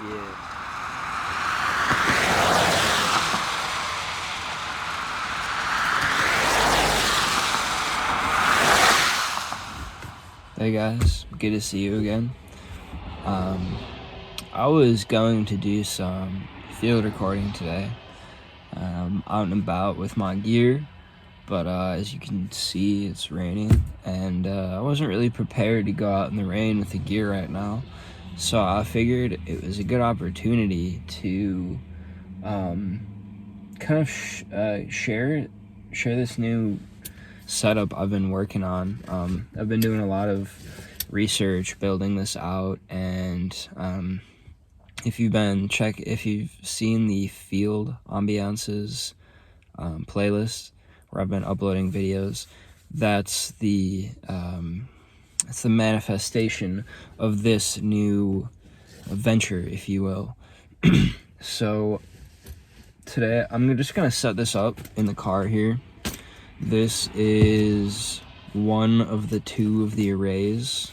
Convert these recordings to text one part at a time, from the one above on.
Yeah. Hey guys, good to see you again. I was going to do some field recording today, out and about with my gear, but as you can see, it's raining, and I wasn't really prepared to go out in the rain with the gear right now, so I figured it was a good opportunity to kind of share this new setup I've been working on. I've been doing a lot of research building this out, and if you've seen the field ambiances playlist where I've been uploading videos, that's the manifestation of this new venture, if you will. So today I'm just gonna set this up in the car here. This is one of the two of the arrays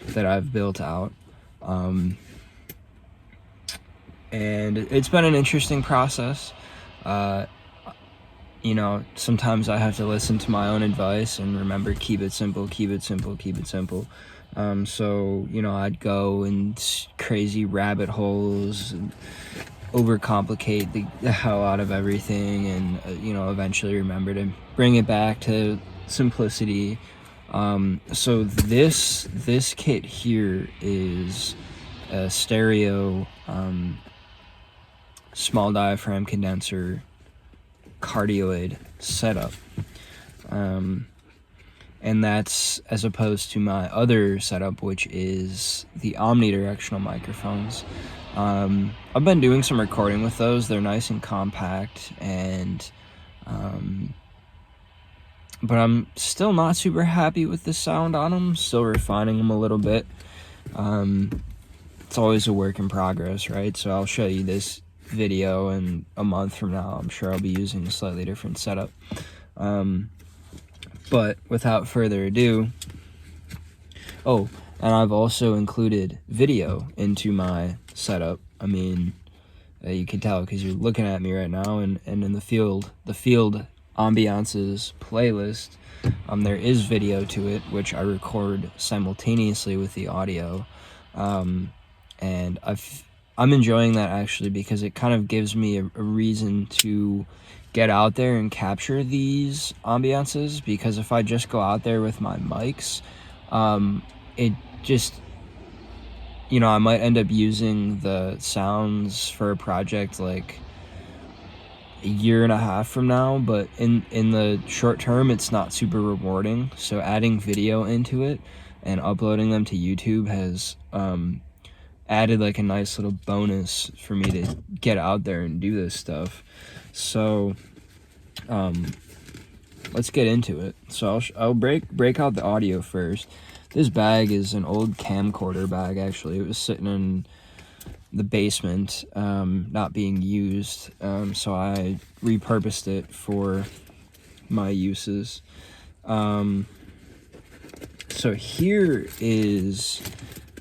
that I've built out, and it's been an interesting process. Sometimes I have to listen to my own advice and remember, keep it simple, keep it simple, keep it simple. So I'd go in crazy rabbit holes and overcomplicate the hell out of everything, and eventually remember to bring it back to simplicity. So this kit here is a stereo small diaphragm condenser cardioid setup, and that's as opposed to my other setup, which is the omnidirectional microphones. I've been doing some recording with those. They're nice and compact, and but I'm still not super happy with the sound on them. Still refining them a little bit. It's always a work in progress, right? So I'll show you this video, and a month from now I'm sure I'll be using a slightly different setup. But without further ado, and I've also included video into my setup. I mean, you can tell because you're looking at me right now, and in the field ambiances playlist, there is video to it, which I record simultaneously with the audio, and I'm enjoying that actually, because it kind of gives me a reason to get out there and capture these ambiances, because if I just go out there with my mics, it just, I might end up using the sounds for a project like a year and a half from now, but in the short term it's not super rewarding. So adding video into it and uploading them to YouTube has added like a nice little bonus for me to get out there and do this stuff. So let's get into it. So I'll break out the audio first. This bag is an old camcorder bag, actually. It was sitting in the basement, not being used, so I repurposed it for my uses. So here is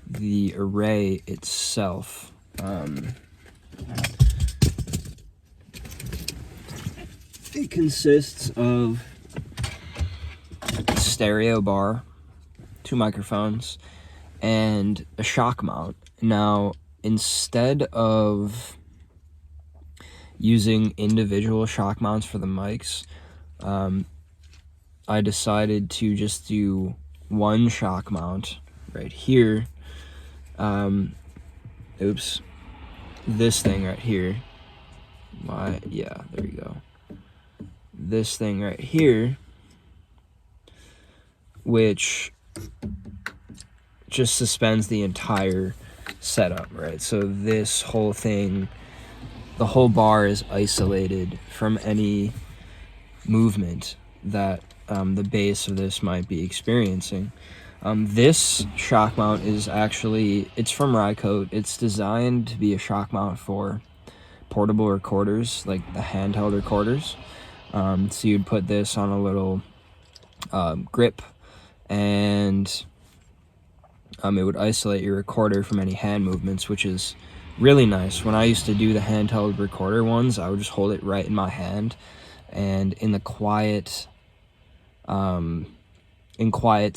the array itself. It consists of a stereo bar, 2 microphones, and a shock mount. Now, instead of using individual shock mounts for the mics, I decided to just do one shock mount right here. This thing right here. Yeah, there we go. This thing right here, which just suspends the entire setup, right? So this whole thing, the whole bar is isolated from any movement that the base of this might be experiencing. This shock mount is actually, it's from Rycote. It's designed to be a shock mount for portable recorders, like the handheld recorders. So you'd put this on a little grip, and it would isolate your recorder from any hand movements, which is really nice. When I used to do the handheld recorder ones, I would just hold it right in my hand, and in quiet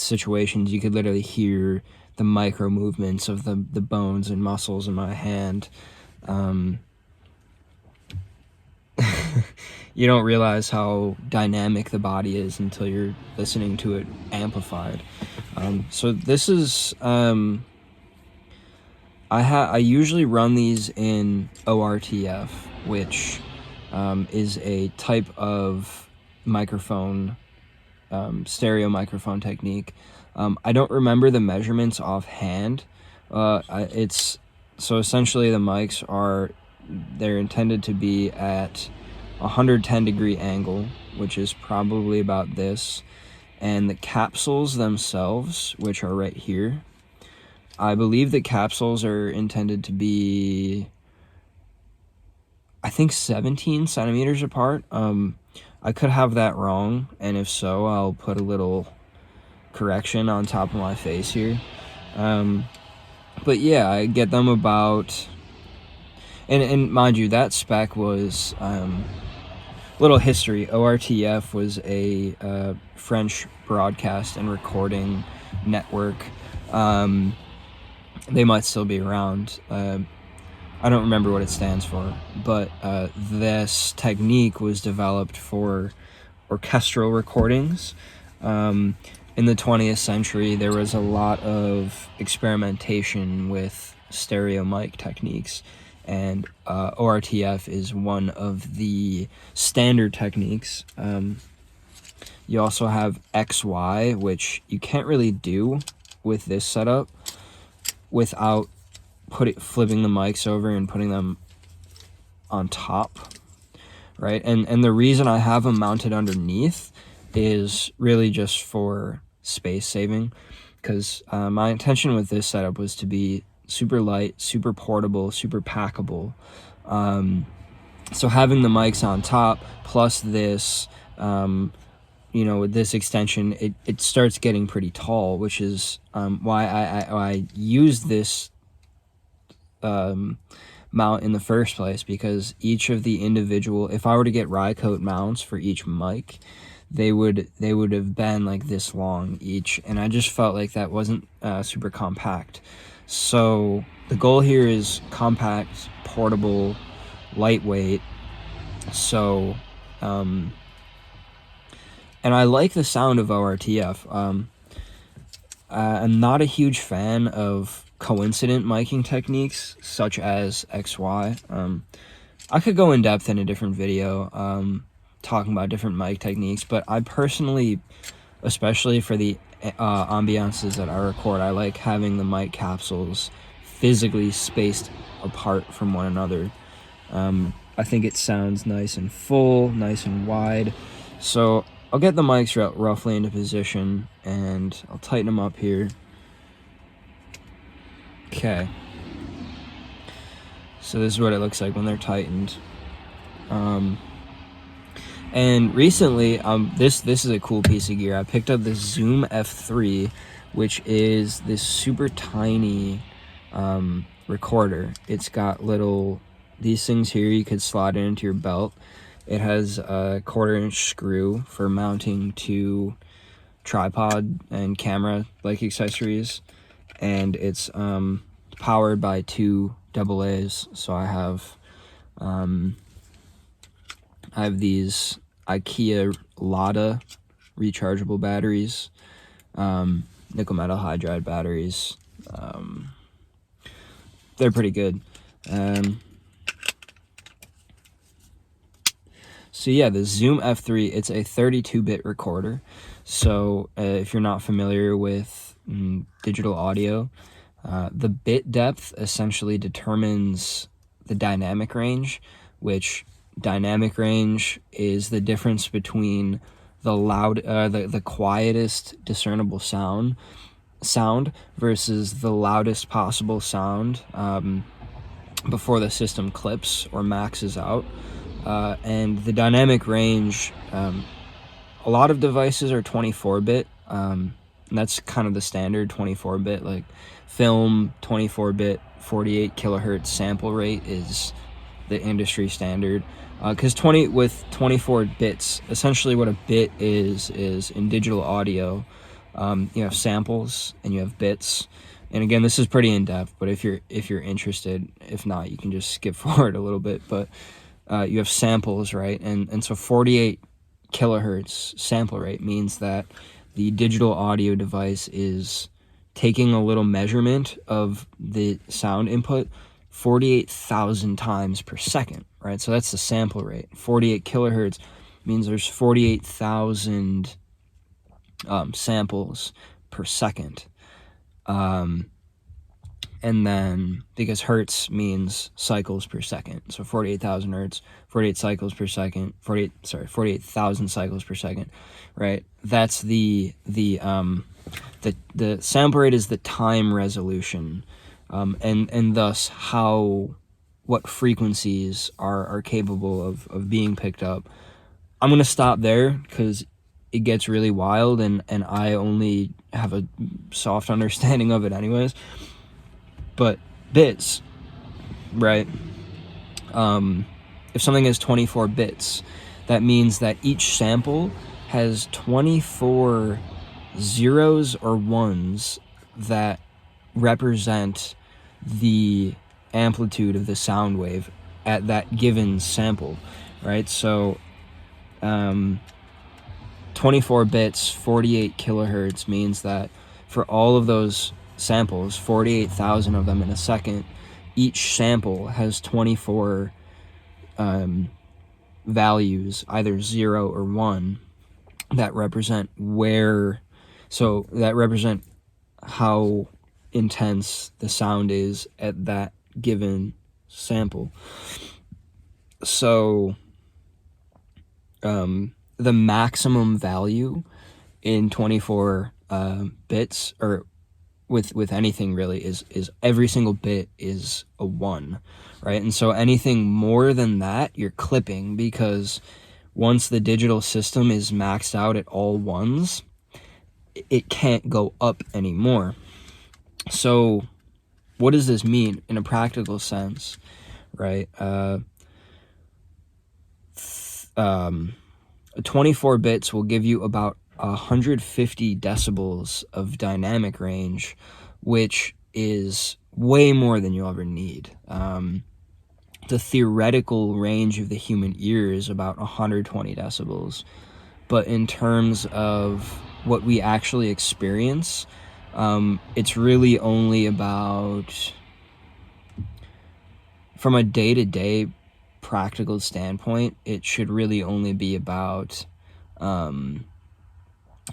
situations, you could literally hear the micro movements of the bones and muscles in my hand. You don't realize how dynamic the body is until you're listening to it amplified. So this is, I usually run these in ORTF, which is a type of microphone, stereo microphone technique. I don't remember the measurements offhand. So essentially the mics they're intended to be at 110-degree angle, which is probably about this, and the capsules themselves, which are right here, I believe the capsules are intended to be, I think, 17 centimeters apart. I could have that wrong, and if so, I'll put a little correction on top of my face here. But yeah, I get them about, and mind you, that spec was, little history. ORTF was a French broadcast and recording network. They might still be around. I don't remember what it stands for, but this technique was developed for orchestral recordings. In the 20th century, there was a lot of experimentation with stereo mic techniques, and ORTF is one of the standard techniques. You also have XY, which you can't really do with this setup without flipping the mics over and putting them on top, right? And the reason I have them mounted underneath is really just for space saving, because my intention with this setup was to be super light, super portable, super packable. So having the mics on top plus this, with this extension, it starts getting pretty tall, which is why I used this mount in the first place, because each of the individual, if I were to get Rycote mounts for each mic, they would have been like this long each, and I just felt like that wasn't super compact. So the goal here is compact, portable, lightweight. So and I like the sound of ORTF. I'm not a huge fan of coincident miking techniques such as XY. I could go in depth in a different video talking about different mic techniques, but I personally, especially for the ambiances that I record, I like having the mic capsules physically spaced apart from one another. I think it sounds nice and full, nice and wide. So I'll get the mics roughly into position, and I'll tighten them up here. Okay. So this is what it looks like when they're tightened. And recently, this is a cool piece of gear. I picked up this Zoom F3, which is this super tiny recorder. It's got these things here you could slide it into your belt. It has a 1/4-inch screw for mounting to tripod and camera like accessories, and it's powered by 2 AA's. So I have these IKEA Lada rechargeable batteries, nickel metal hydride batteries. They're pretty good. So yeah, the Zoom F3, it's a 32-bit recorder. So if you're not familiar with digital audio, the bit depth essentially determines the dynamic range, which dynamic range is the difference between the quietest discernible sound versus the loudest possible sound before the system clips or maxes out. And the dynamic range, a lot of devices are 24-bit. And that's kind of the standard 24-bit. Like film 24-bit 48 kilohertz sample rate is the industry standard. Because 24 bits, essentially what a bit is in digital audio, you have samples and you have bits. And again, this is pretty in depth, but if you're interested, if not, you can just skip forward a little bit. But you have samples, right? And so 48 kilohertz sample rate means that the digital audio device is taking a little measurement of the sound input 48,000 times per second, right? So that's the sample rate. 48 kilohertz means there's 48,000 samples per second. And then, because hertz means cycles per second, so 48,000 hertz, 48 cycles per second, 48,000 cycles per second, right? That's the sample rate is the time resolution, and thus what frequencies are capable of being picked up. I'm gonna stop there because it gets really wild, and I only have a soft understanding of it anyways. But bits, right? If something has 24 bits, that means that each sample has 24 zeros or ones that represent the amplitude of the sound wave at that given sample, right? So 24 bits, 48 kilohertz means that for all of those samples, 48,000 of them in a second, each sample has 24 values, either 0 or 1, that represent how intense the sound is at that given sample. So the maximum value in 24 bits, or with anything really, is every single bit is a 1, right? And so anything more than that, you're clipping, because once the digital system is maxed out at all ones, it can't go up anymore. So what does this mean in a practical sense, right? 24 bits will give you about 150 decibels of dynamic range, which is way more than you'll ever need. The theoretical range of the human ear is about 120 decibels, but in terms of what we actually experience, it's really only about, from a day-to-day practical standpoint, it should really only be about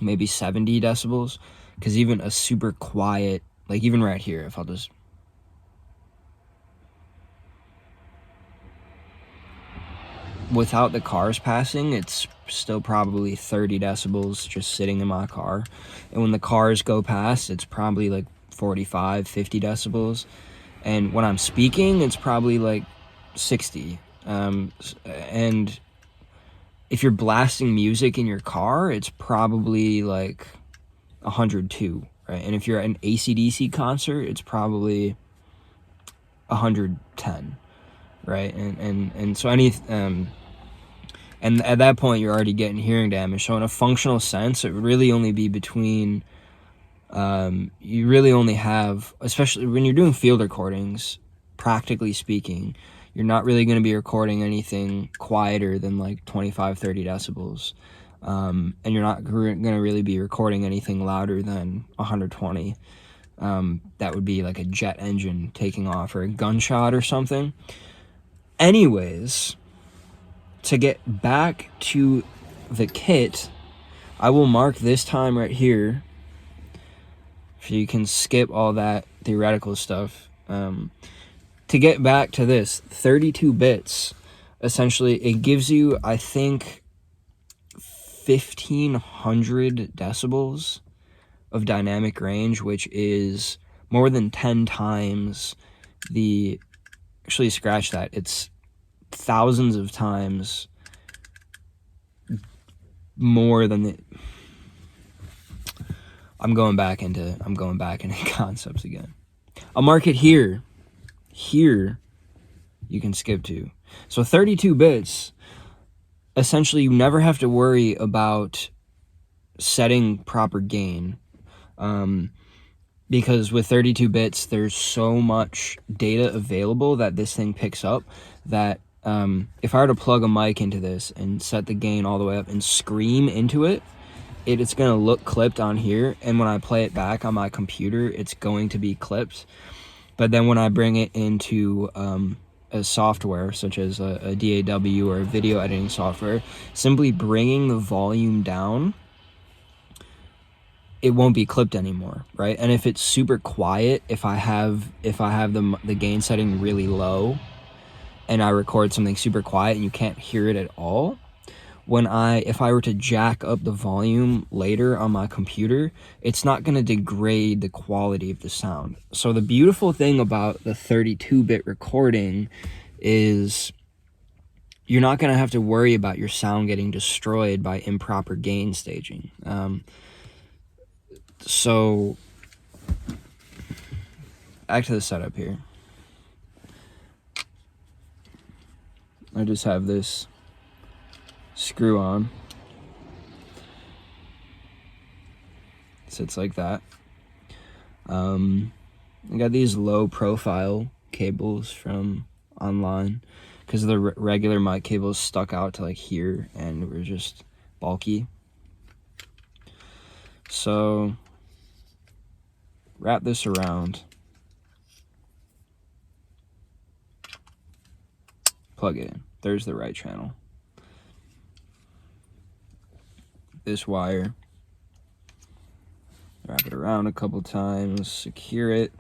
maybe 70 decibels, because even a super quiet, like even right here, if I'll just, without the cars passing, it's still probably 30 decibels just sitting in my car, and when the cars go past, it's probably like 45, 50 decibels, and when I'm speaking, it's probably like 60. And if you're blasting music in your car, it's probably like 102, right? And if you're at an AC/DC concert, it's probably 110, right? And so and at that point, you're already getting hearing damage. So in a functional sense, it would really only be between, you really only have, especially when you're doing field recordings, practically speaking, you're not really going to be recording anything quieter than like 25, 30 decibels. And you're not going to really be recording anything louder than 120. That would be like a jet engine taking off, or a gunshot or something. Anyways, to get back to the kit, I will mark this time right here, so you can skip all that theoretical stuff. To get back to this, 32 bits, essentially, it gives you, I think, 1,500 decibels of dynamic range, which is more than 10 times the, actually scratch that, it's thousands of times more than the, I'm going back into concepts again. I'll mark it here. Here you can skip to. So 32 bits, essentially you never have to worry about setting proper gain. Because with 32 bits, there's so much data available that this thing picks up that if I were to plug a mic into this and set the gain all the way up and scream into it, it's going to look clipped on here. And when I play it back on my computer, it's going to be clipped. But then when I bring it into a software, such as a DAW or a video editing software, simply bringing the volume down, it won't be clipped anymore, right? And if it's super quiet, if I have the gain setting really low and I record something super quiet and you can't hear it at all, if I were to jack up the volume later on my computer, it's not going to degrade the quality of the sound. So the beautiful thing about the 32-bit recording is you're not going to have to worry about your sound getting destroyed by improper gain staging. So back to the setup here. I just have this screw on. Sits like that. I got these low profile cables from online because the regular mic cables stuck out to like here and were just bulky. So wrap this around, plug it in. There's the right channel. This wire, wrap it around a couple times, secure it.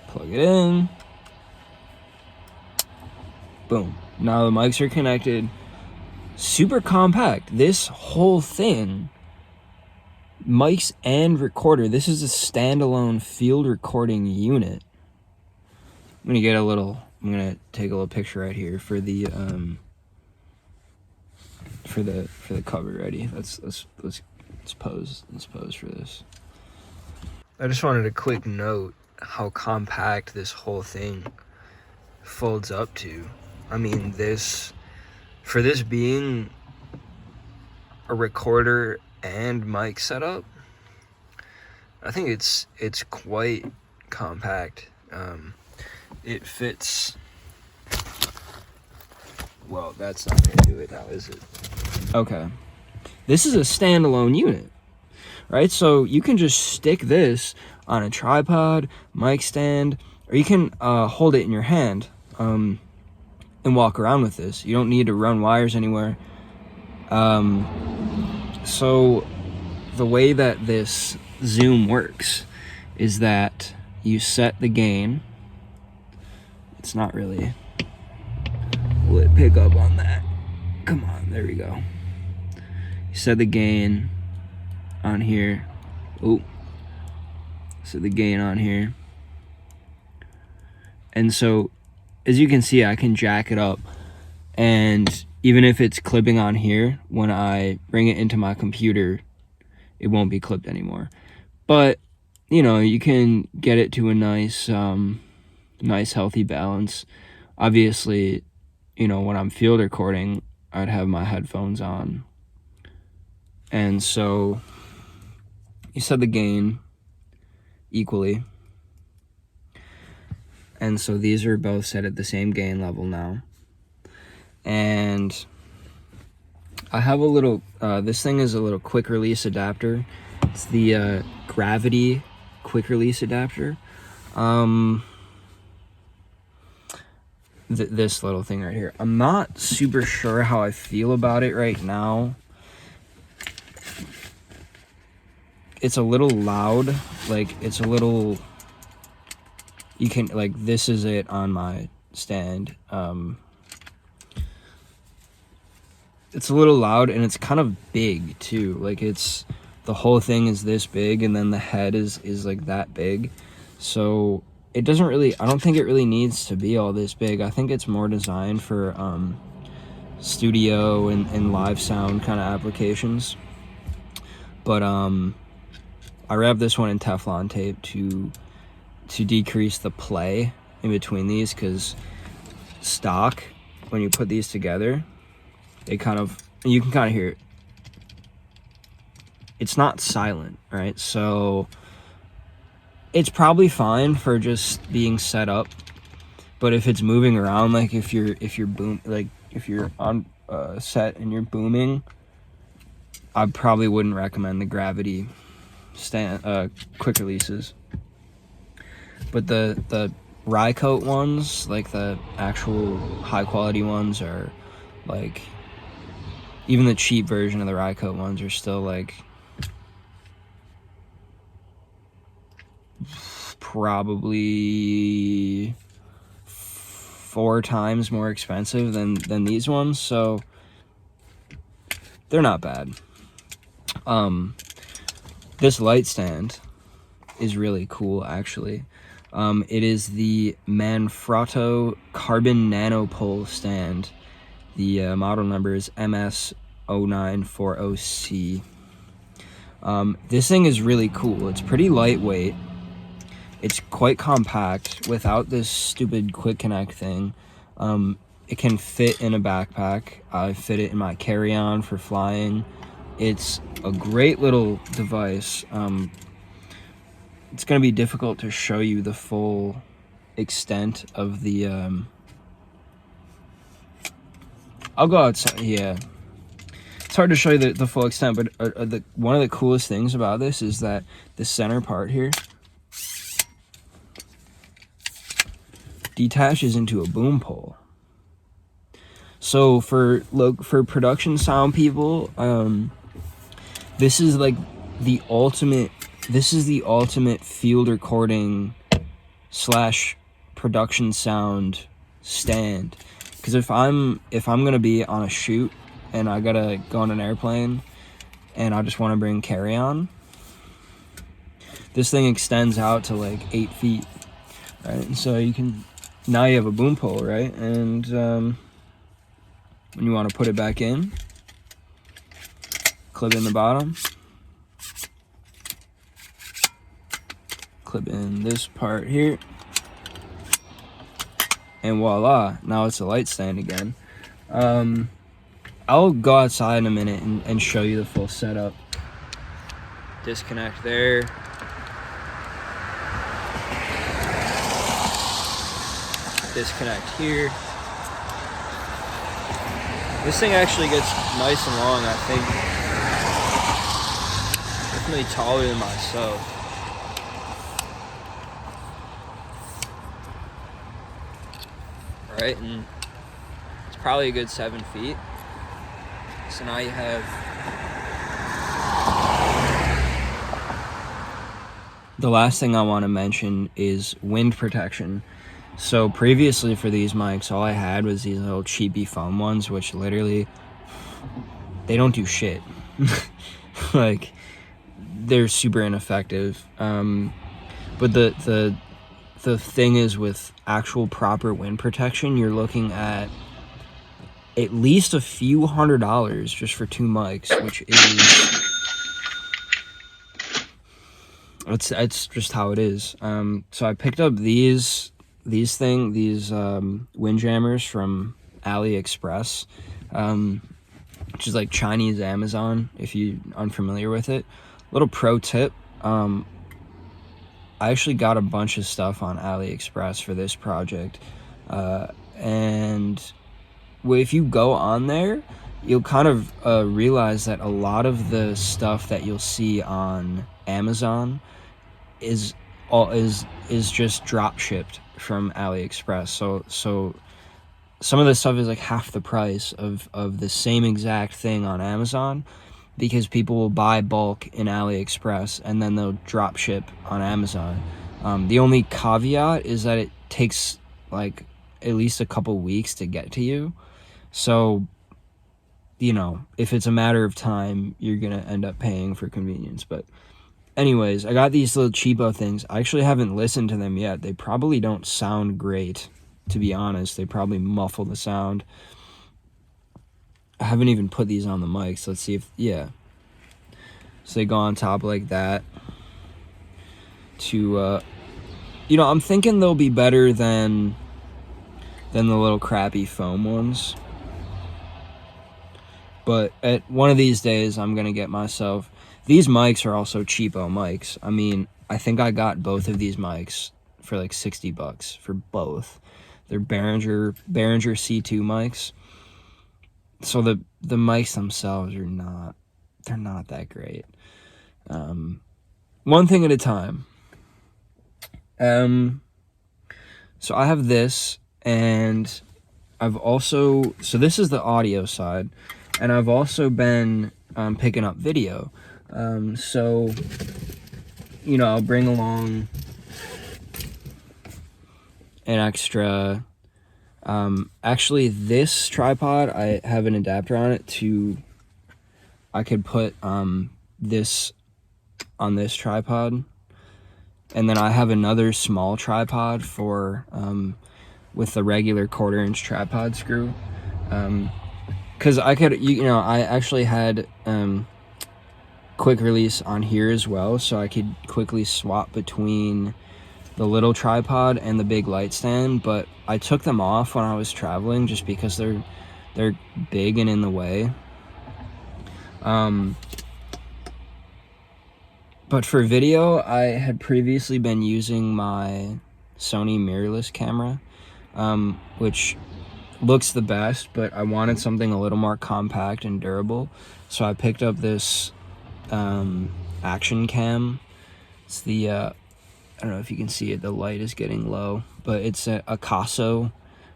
Plug it in. Boom. Now the mics are connected. Super compact. This whole thing, mics and recorder, this is a standalone field recording unit. I'm gonna take a little picture right here for the cover. Ready? Let's pose for this. I just wanted a quick note how compact this whole thing folds up to. I mean, for this being a recorder and mic setup, I think it's quite compact. It fits. Well, that's not gonna do it now, is it? Okay. This is a standalone unit, right? So you can just stick this on a tripod, mic stand, or you can hold it in your hand and walk around with this. You don't need to run wires anywhere. So the way that this Zoom works is that you set the gain. It's not really, will it pick up on that? Come on, there we go. You set the gain on here. Oh, set the gain on here. And so, as you can see, I can jack it up. And even if it's clipping on here, when I bring it into my computer, it won't be clipped anymore. But, you know, you can get it to a nice healthy balance. Obviously, you know, when I'm field recording, I'd have my headphones on. And so you set the gain equally. And so these are both set at the same gain level now. And I have a little, this thing is a little quick release adapter. It's the Gravity quick release adapter. This little thing right here. I'm not super sure how I feel about it right now. It's a little loud. Like, it's a little, you can, like, this is it on my stand. It's a little loud, and it's kind of big too. Like, it's, the whole thing is this big, and then the head is like that big. So it doesn't really, I don't think it really needs to be all this big. I think it's more designed for studio and live sound kind of applications. But I wrapped this one in Teflon tape to decrease the play in between these, because stock, when you put these together, you can kind of hear it. It's not silent, right? So it's probably fine for just being set up, but if it's moving around, like if you're on set and you're booming, I probably wouldn't recommend the gravity quick releases. But the rye coat ones, like the actual high quality ones, are like, even the cheap version of the rye coat ones are still like probably 4 times more expensive than these ones, so they're not bad. This light stand is really cool, actually. It is the Manfrotto Carbon Nanopole stand. The model number is MS0940C. This thing is really cool. It's pretty lightweight. It's quite compact without this stupid quick connect thing. It can fit in a backpack. I fit it in my carry-on for flying. It's a great little device. It's going to be difficult to show you the full extent of the... I'll go outside, yeah. It's hard to show you the full extent, but one of the coolest things about this is that the center part here detaches into a boom pole. So for production sound people, this is like the ultimate field recording / production sound stand. Because if I'm gonna be on a shoot and I gotta go on an airplane and I just want to bring carry-on, this thing extends out to like 8 feet, right? And so now you have a boom pole, right? And when you want to put it back in, clip in the bottom, clip in this part here, and voila, now it's a light stand again. I'll go outside in a minute and show you the full setup. Disconnect there. Disconnect here. This thing actually gets nice and long, I think. Definitely taller than myself. Right, and it's probably a good 7 feet. So now you have the last thing I want to mention is wind protection. So previously for these mics, all I had was these little cheapy foam ones, which literally, they don't do shit. Like, they're super ineffective. But the thing is, with actual proper wind protection, you're looking at least a few $100s just for 2 mics, which is, it's just how it is. So I picked up these windjammers from AliExpress, which is like Chinese Amazon, if you're unfamiliar with it. Little pro tip, I actually got a bunch of stuff on AliExpress for this project, and if you go on there, you'll kind of realize that a lot of the stuff that you'll see on Amazon is just drop shipped from AliExpress. So some of this stuff is like half the price of the same exact thing on Amazon, because people will buy bulk in AliExpress and then they'll drop ship on Amazon. The only caveat is that it takes like at least a couple weeks to get to you. So, if it's a matter of time, you're gonna end up paying for convenience. But anyways, I got these little cheapo things. I actually haven't listened to them yet. They probably don't sound great, to be honest. They probably muffle the sound. I haven't even put these on the mics. Let's see if, yeah. So they go on top like that. To, you know, I'm thinking they'll be better than the little crappy foam ones. But at one of these days, I'm going to get myself... These mics are also cheapo mics. I mean, I think I got both of these mics for like $60 for both. They're Behringer C2 mics. So the mics themselves are not... They're not that great. One thing at a time. So I have this, and I've also... So this is the audio side. And I've also been picking up video. So, you know, I'll bring along an extra... actually, this tripod, I have an adapter on it to... I could put this on this tripod. And then I have another small tripod for... with the regular 1/4-inch tripod screw. Because I could, you know, I actually had quick release on here as well, so I could quickly swap between the little tripod and the big light stand, but I took them off when I was traveling just because they're big and in the way. But for video, I had previously been using my Sony mirrorless camera, which looks the best, but I wanted something a little more compact and durable, so I picked up this action cam. It's the I don't know if you can see it, the light is getting low, but it's a Akaso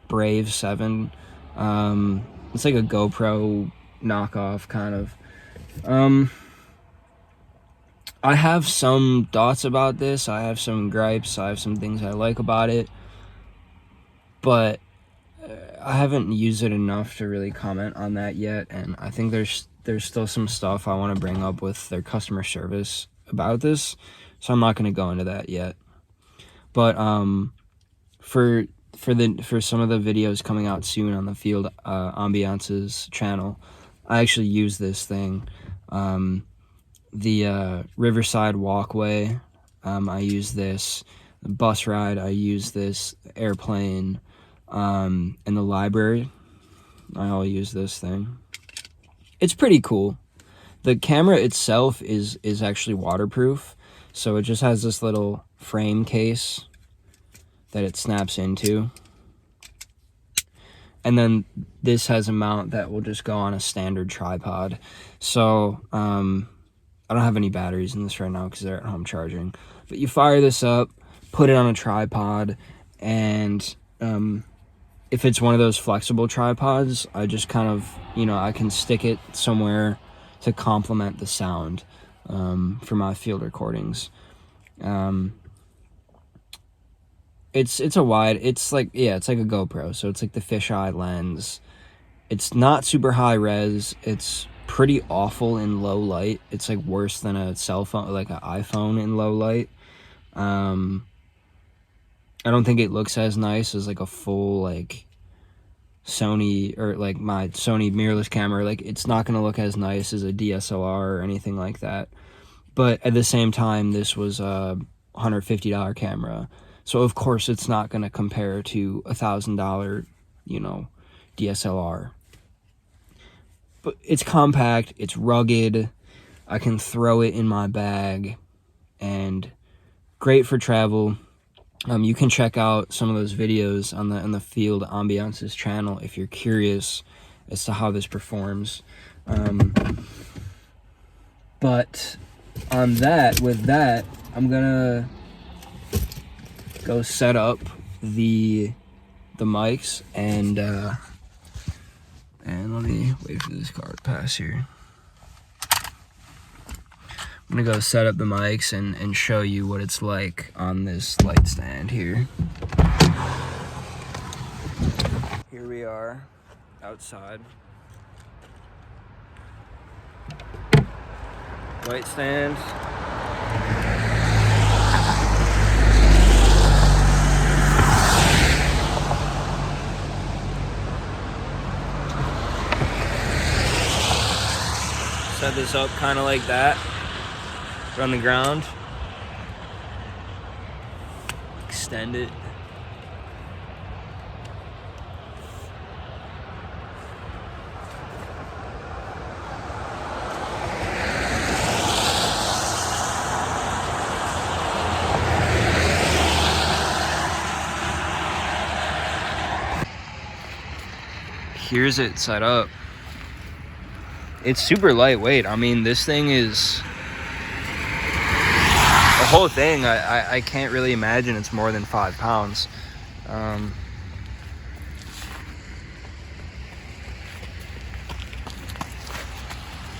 Brave 7. It's like a GoPro knockoff kind of. I have some thoughts about this. I have some gripes. I have some things I like about it, but I haven't used it enough to really comment on that yet, and I think there's still some stuff I want to bring up with their customer service about this, so I'm not going to go into that yet. But for some of the videos coming out soon on the Field Ambiance's channel, I actually use this thing. The Riverside Walkway, I use this. The bus ride, I use this. Airplane, and the library, I all use this thing. It's pretty cool. The camera itself is actually waterproof, so it just has this little frame case that it snaps into. And then this has a mount that will just go on a standard tripod. So, I don't have any batteries in this right now because they're at home charging. But you fire this up, put it on a tripod, and if it's one of those flexible tripods, I just kind of, you know, I can stick it somewhere to complement the sound for my field recordings. It's a wide, it's like, yeah, it's like a GoPro, so it's like the fisheye lens. It's not super high res. It's pretty awful in low light. It's like worse than a cell phone, like an iPhone in low light. I don't think it looks as nice as like a full like Sony, or like my Sony mirrorless camera. Like, it's not going to look as nice as a DSLR or anything like that. But at the same time, this was a $150 camera, so of course it's not going to compare to $1,000, you know, DSLR. But it's compact, it's rugged, I can throw it in my bag, and great for travel. You can check out some of those videos on the Field Ambiance's channel if you're curious as to how this performs. But on that, with that, I'm gonna go set up the mics, and let me wait for this car to pass here. I'm gonna go set up the mics and show you what it's like on this light stand here. Here we are outside. Light stand. this up kind of like that, on the ground. Extend it. Here's it set up. It's super lightweight. I mean, this thing is, the whole thing, I can't really imagine it's more than 5 pounds.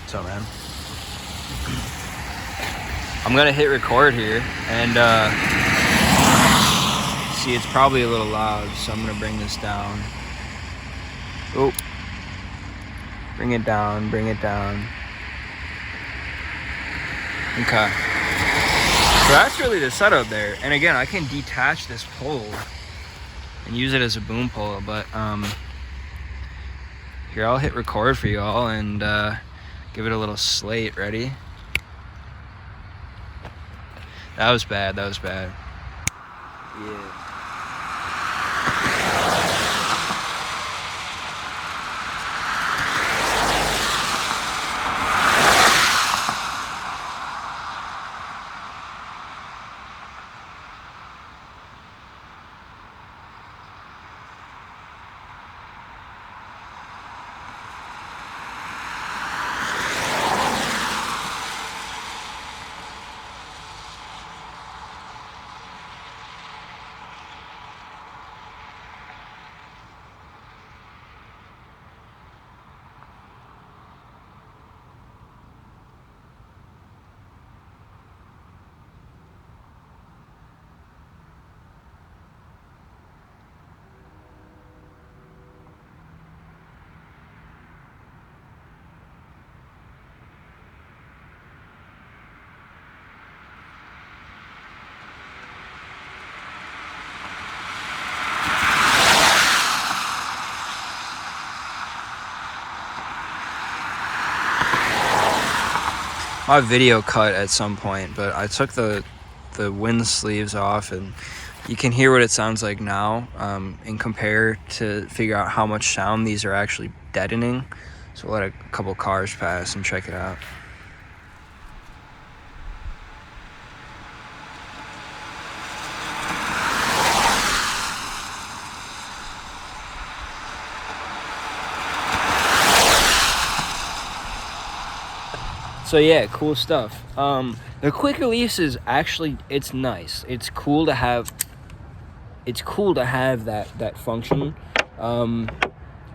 So man, I'm gonna hit record here, and see, it's probably a little loud, so I'm gonna bring this down. Oh, bring it down, bring it down. Okay. So that's really the setup there. And again, I can detach this pole and use it as a boom pole, but here, I'll hit record for you all and give it a little slate. Ready? That was bad, that was bad. Yeah. My video cut at some point, but I took the wind sleeves off, and you can hear what it sounds like now, and compare to figure out how much sound these are actually deadening. So we'll let a couple cars pass and check it out. So yeah, cool stuff. The quick release is actually, it's nice. It's cool to have that function. I'm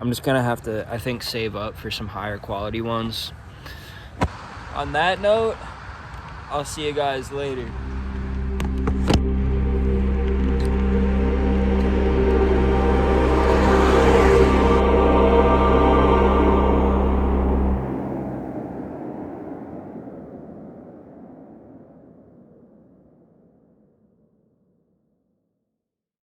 just gonna have to, I think, save up for some higher quality ones. On that note, I'll see you guys later.